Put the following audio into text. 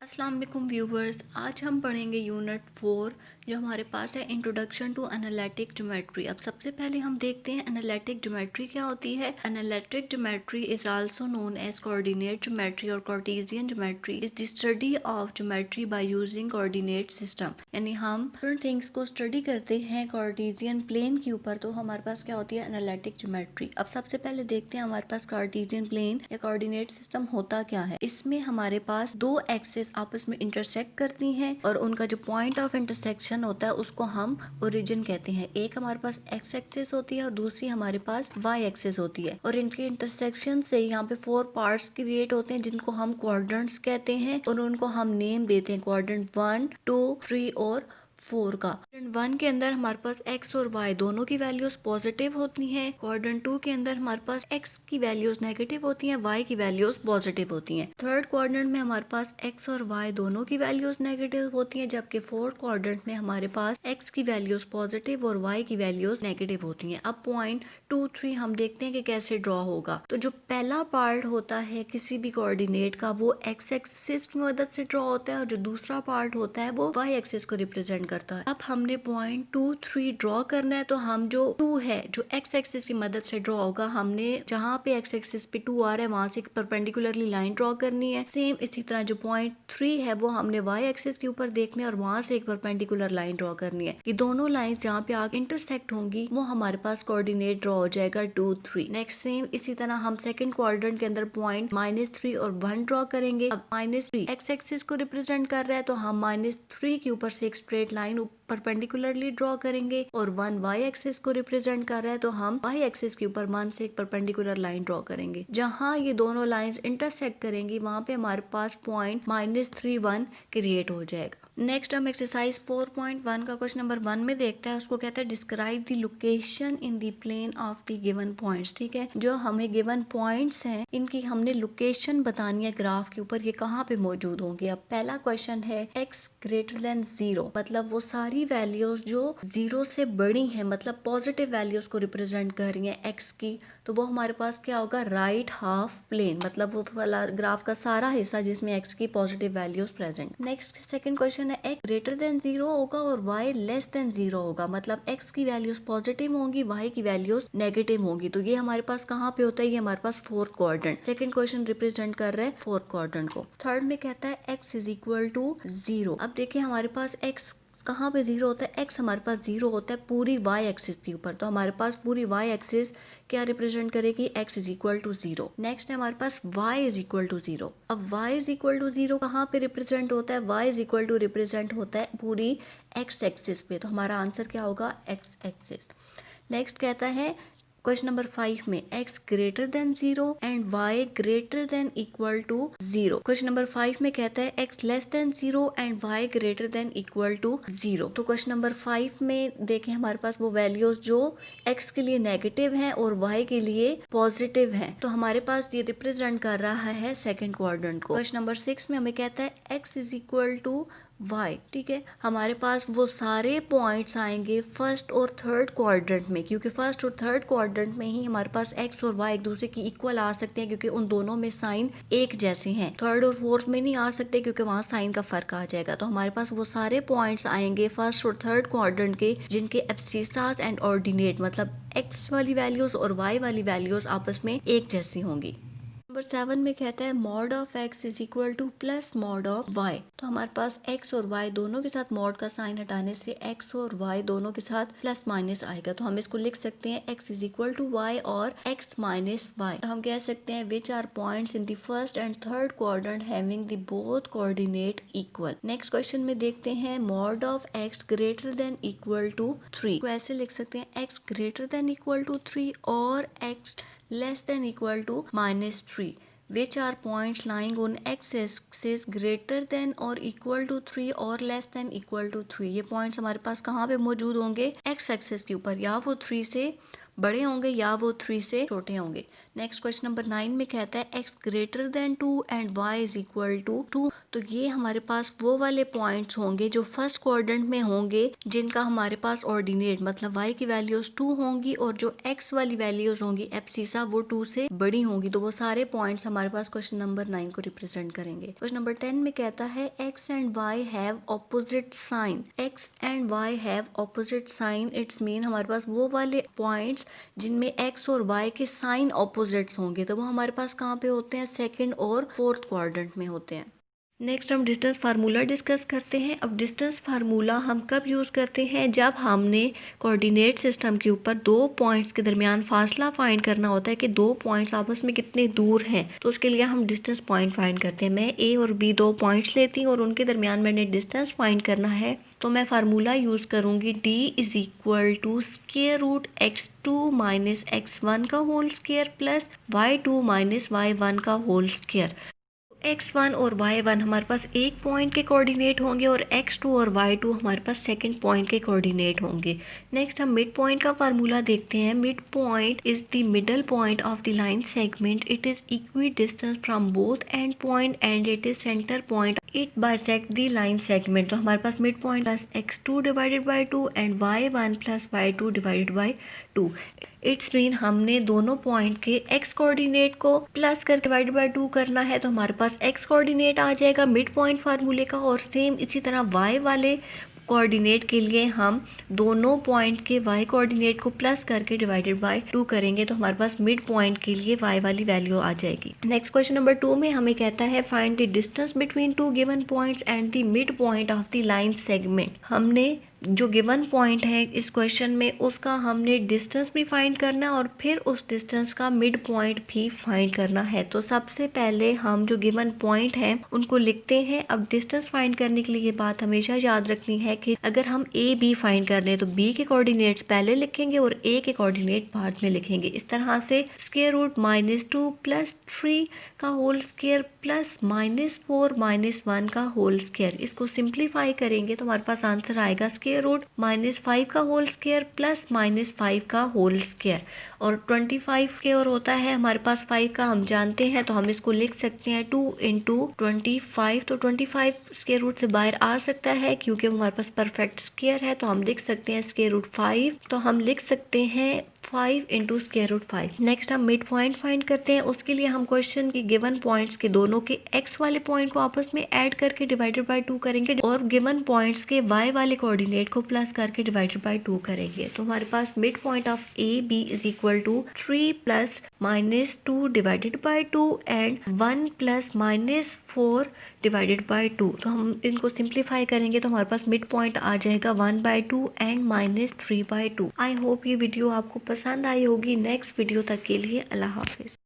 अस्सलाम वालेकुम व्यूवर्स। आज हम पढ़ेंगे यूनिट 4 जो हमारे पास है इंट्रोडक्शन टू एनालिटिक ज्योमेट्री। अब सबसे पहले हम देखते हैं एनालिटिक ज्योमेट्री क्या होती है। Analytic geometry is also known as coordinate geometry और Cartesian geometry is the study of geometry by using coordinate system. यानी हम डिफरेंट थिंग्स को स्टडी करते हैं कार्टेशियन प्लेन के ऊपर, तो हमारे पास क्या होती है एनालिटिक ज्योमेट्री। अब सबसे पहले देखते हैं हमारे पास कार्टेशियन प्लेन या कोऑर्डिनेट सिस्टम होता क्या है। इसमें हमारे पास दो एक्सिस आपस में इंटरसेक्ट करती हैं और उनका जो पॉइंट ऑफ इंटरसेक्शन होता है उसको हम ओरिजिन कहते हैं। एक हमारे पास एक्स एक्सिस होती है और दूसरी हमारे पास वाई एक्सिस होती है, और इनके इंटरसेक्शन से यहाँ पे 4 पार्ट्स क्रिएट होते हैं जिनको हम क्वाड्रेंट्स कहते हैं, और उनको हम नेम देते हैं क्वाड्रेंट 1, 2, 3 और 4 का। क्वाड्रेंट 1 के अंदर हमारे पास x और y दोनों की वैल्यूज पॉजिटिव होती हैं। क्वाड्रेंट 2 के अंदर हमारे पास x की वैल्यूज नेगेटिव होती हैं, y की वैल्यूज पॉजिटिव होती हैं। थर्ड क्वाड्रेंट में हमारे पास x और y दोनों की वैल्यूज नेगेटिव होती हैं, जबकि फोर्थ क्वाड्रेंट में हमारे पास x की वैल्यूज पॉजिटिव और y की वैल्यूज नेगेटिव होती हैं। अब पॉइंट 2, 3 हम देखते हैं कि कैसे ड्रॉ होगा। तो जो पहला पार्ट होता है किसी भी कोऑर्डिनेट का वो x एक्सिस की मदद से ड्रॉ होता है, और जो दूसरा पार्ट होता है वो y एक्सिस को रिप्रेजेंट करता है। अब हमने पॉइंट 2, 3 ड्रॉ करना है, तो हम जो 2 है जो x एक्सिस की मदद से ड्रॉ होगा, हमने जहाँ पे x एक्सिस पे 2 आ रहा है वहां से परपेंडिकुलरली लाइन ड्रॉ करनी है। सेम इसी तरह जो पॉइंट 3 है वो हमने y एक्सिस के ऊपर देखने और वहां से एक परपेंडिकुलर लाइन ड्रॉ करनी है। ये दोनों लाइन जहाँ पे आगे इंटरसेक्ट होंगी वो हमारे पास कोऑर्डिनेट ड्रॉ हो जाएगा 2, 3। नेक्स्ट सेम इसी तरह हम सेकंड क्वाड्रेंट के अंदर पॉइंट -3 और 1 ड्रॉ करेंगे। अब -3 x एक्सिस को रिप्रेजेंट कर रहा है, तो हम -3 के ऊपर से एक स्ट्रेट लाइन परपेंडिकुलरली ड्रॉ करेंगे, और 1 y एक्सिस को रिप्रेजेंट कर रहा है, तो हम y एक्सिस के ऊपर 1 से एक परपेंडिकुलर लाइन ड्रॉ करेंगे। जहां ये दोनों लाइंस इंटरसेक्ट करेंगी वहां पे हमारे पास पॉइंट -3, 1 क्रिएट हो जाएगा। नेक्स्ट हम एक्सरसाइज 4.1 का क्वेश्चन नंबर 1 में देखते हैं। उसको कहता है describe the location in the plane of the given points. ठीक है, जो हमें गिवन पॉइंट्स हैं इनकी हमने लोकेशन बतानी है ग्राफ के ऊपर, ये कहाँ पे मौजूद होंगे। अब पहला क्वेश्चन है x ग्रेटर देन 0, मतलब वो सारी वैल्यूज जो 0 से बड़ी हैं, मतलब पॉजिटिव वैल्यूज को रिप्रेजेंट कर रही हैं x की, तो वो हमारे पास क्या होगा राइट हाफ प्लेन, मतलब वो वाला ग्राफ का सारा हिस्सा जिसमें x की positive values present. Next second question है x ग्रेटर देन 0 होगा और y लेस देन 0 होगा, मतलब x की वैल्यूज पॉजिटिव होंगी, y की वैल्यूज नेगेटिव होंगी। तो ये हमारे पास कहाँ पे होता है, ये हमारे पास fourth quadrant. Second question represent कर रहा है फोर्थ क्वाड्रेंट को। थर्ड में कहता है x इज इक्वल टू 0। अब देखिए हमारे पास x कहाँ पे 0 होता है, x हमारे पास 0 होता है पूरी y एक्सिस के ऊपर, तो हमारे पास पूरी y एक्सिस क्या रिप्रेजेंट करेगी, x is equal to 0। Next है हमारे पास y इज इक्वल टू 0। अब y इज इक्वल टू 0 कहाँ पे रिप्रेजेंट होता है, y is equal to represent होता है पूरी x एक्सिस पे, तो हमारा आंसर क्या होगा x एक्सिस। नेक्स्ट कहता है क्वेश्चन नंबर 5 में x greater than 0 and y greater than equal to 0। Question number 5 में कहता है x less than 0 and y greater than equal to 0। तो क्वेश्चन नंबर 5 में देखें हमारे पास वो वैल्यूज जो x के लिए नेगेटिव हैं और y के लिए पॉजिटिव हैं, तो हमारे पास ये रिप्रेजेंट कर रहा है सेकंड क्वाड्रेंट को। क्वेश्चन नंबर 6 में हमें कहता है x is equal to y। ठीक है, हमारे पास वो सारे पॉइंट्स आएंगे फर्स्ट और थर्ड क्वाड्रेंट में, क्योंकि फर्स्ट और थर्ड क्वाड्रेंट में ही हमारे पास x और y एक दूसरे की इक्वल आ सकते हैं, क्योंकि उन दोनों में साइन एक जैसे हैं। थर्ड और फोर्थ में नहीं आ सकते क्योंकि वहाँ साइन का फर्क आ जाएगा। तो हमारे पास वो सारे पॉइंट्स आएंगे फर्स्ट और थर्ड क्वाड्रेंट के जिनके एब्सिसास एंड ऑर्डिनेट, मतलब x वाली वैल्यूज और y वाली वैल्यूज आपस में एक जैसी होंगी। नंबर 7 में कहता है mod of x is equal two plus mod of y। तो हमारे पास x और y दोनों के साथ मॉड का साइन हटाने से x और y दोनों के साथ प्लस माइनस आएगा, तो हम इसको लिख सकते हैं x is equal to y और x माइनस y। तो हम कह सकते हैं which are points in the first and third quadrant having the both coordinate equal. Next question में देखते हैं mod of x greater than equal to 3। तो ऐसे लिख सकते हैं x greater than equal to 3 और x less than equal to -3, which are points lying on x-axis greater than or equal to 3 और less than equal to 3। ये points हमारे पास कहाँ पे मौजूद होंगे, x एक्सिस के ऊपर, या वो 3 से बड़े होंगे या वो 3 से छोटे होंगे। नेक्स्ट क्वेश्चन नंबर 9 में कहता है x greater than 2 and y is equal to 2। तो ये हमारे पास वो वाले पॉइंट्स होंगे जो फर्स्ट क्वाड्रेंट में होंगे, जिनका हमारे पास ऑर्डिनेट मतलब y की वैल्यूज 2 होंगी और जो x वाली वैल्यूज होंगी एब्सिसा वो 2 से बड़ी होंगी। तो वो सारे पॉइंट्स हमारे पास क्वेश्चन नंबर 9 को रिप्रेजेंट करेंगे। क्वेश्चन नंबर 10 में कहता है x and y have opposite sign. x and y have opposite sign, it's mean हमारे पास वो वाले पॉइंट्स जिनमें x और y के साइन ऑपोजिट्स होंगे, तो वो हमारे पास कहाँ पे होते हैं, सेकंड और फोर्थ क्वाड्रेंट में होते हैं। नेक्स्ट हम डिस्टेंस फार्मूला डिस्कस करते हैं। अब डिस्टेंस फार्मूला हम कब यूज़ करते हैं, जब हमने कोऑर्डिनेट सिस्टम के ऊपर दो पॉइंट्स के दरमियान फासला फाइंड करना होता है कि दो पॉइंट्स आपस में कितने दूर हैं, तो उसके लिए हम डिस्टेंस पॉइंट फाइंड करते हैं। मैं ए और बी दो पॉइंट्स लेती हूँ और उनके दरमियान मैंने डिस्टेंस फाइंड करना है, तो मैं फार्मूला यूज़ करूँगी d is equal to square root x2 minus x1 का whole square plus y2 minus y1 का होल स्क्वायर। x1 और y1 हमारे पास एक पॉइंट के कोऑर्डिनेट होंगे और x2 और y2 हमारे पास सेकंड पॉइंट के कोऑर्डिनेट होंगे। नेक्स्ट हम मिड पॉइंट का फार्मूला देखते हैं। Mid point is the middle point of the line segment, it is equidistance from both end point and it is centre point, it bisect the line segment. तो हमारे पास mid point plus x2 divided by 2 and y1 plus y2 divided by 2। It's mean हमने दोनों point के x coordinate को plus कर divide by 2 करना है, तो हमारे पास x कोऑर्डिनेट आ जाएगा मिड पॉइंट फार्मूले का, और सेम इसी तरह y वाले कोऑर्डिनेट के लिए हम दोनों पॉइंट के y कोऑर्डिनेट को प्लस करके डिवाइडेड बाय 2 करेंगे, तो हमारे पास मिड पॉइंट के लिए y वाली वैल्यू आ जाएगी। नेक्स्ट क्वेश्चन नंबर 2 में हमें कहता है find the distance between two given points and the mid point of the line segment. हमने जो गिवन पॉइंट है इस क्वेश्चन में उसका हमने डिस्टेंस भी फाइंड करना है और फिर उस डिस्टेंस का मिड पॉइंट भी फाइंड करना है। तो सबसे पहले हम जो गिवन पॉइंट हैं उनको लिखते हैं। अब डिस्टेंस फाइंड करने के लिए ये बात हमेशा याद रखनी है कि अगर हम ए बी फाइंड कर रहे हैं तो बी के कोऑर्डिनेट्स पहले लिखेंगे और ए के कोऑर्डिनेट बाद में लिखेंगे। इस तरह से स्क्वायर रूट -2 प्लस 3 का होल स्क्वायर प्लस -4 -1 का होल स्क्वायर, इसको सिंप्लीफाई करेंगे तो हमारे पास आंसर आएगा स्क्वायर रूट -5 का होल स्क्वायर प्लस -5 का होल स्क्वायर। और 25 के और होता है हमारे पास 5 का हम जानते हैं, तो हम इसको लिख सकते हैं 2 इंटू 25। तो 25 स्क्वायर रूट से बाहर आ सकता है क्योंकि हमारे पास परफेक्ट स्क्वायर है, तो हम लिख सकते हैं स्क्वायर रूट 5। तो हम लिख सकते हैं 5 इंटू स्क्वायर रूट 5। नेक्स्ट हम मिड पॉइंट फाइंड करते हैं। उसके लिए हम क्वेश्चन के गिवन पॉइंट्स के दोनों के x वाले पॉइंट को आपस में ऐड करके डिवाइडेड बाय 2 करेंगे और गिवन पॉइंट्स के y वाले कोऑर्डिनेट को प्लस करके डिवाइडेड बाय 2 करेंगे। तो हमारे पास mid point of A B is equal to 3 plus -2 divided by 2 and 1 plus -4 divided by 2। तो हम इनको सिंप्लीफाई करेंगे तो हमारे पास मिड पॉइंट आ जाएगा 1/2 एंड -3/2। आई होप ये वीडियो आपको पसंद आई होगी। नेक्स्ट वीडियो तक के लिए अल्लाह हाफिज।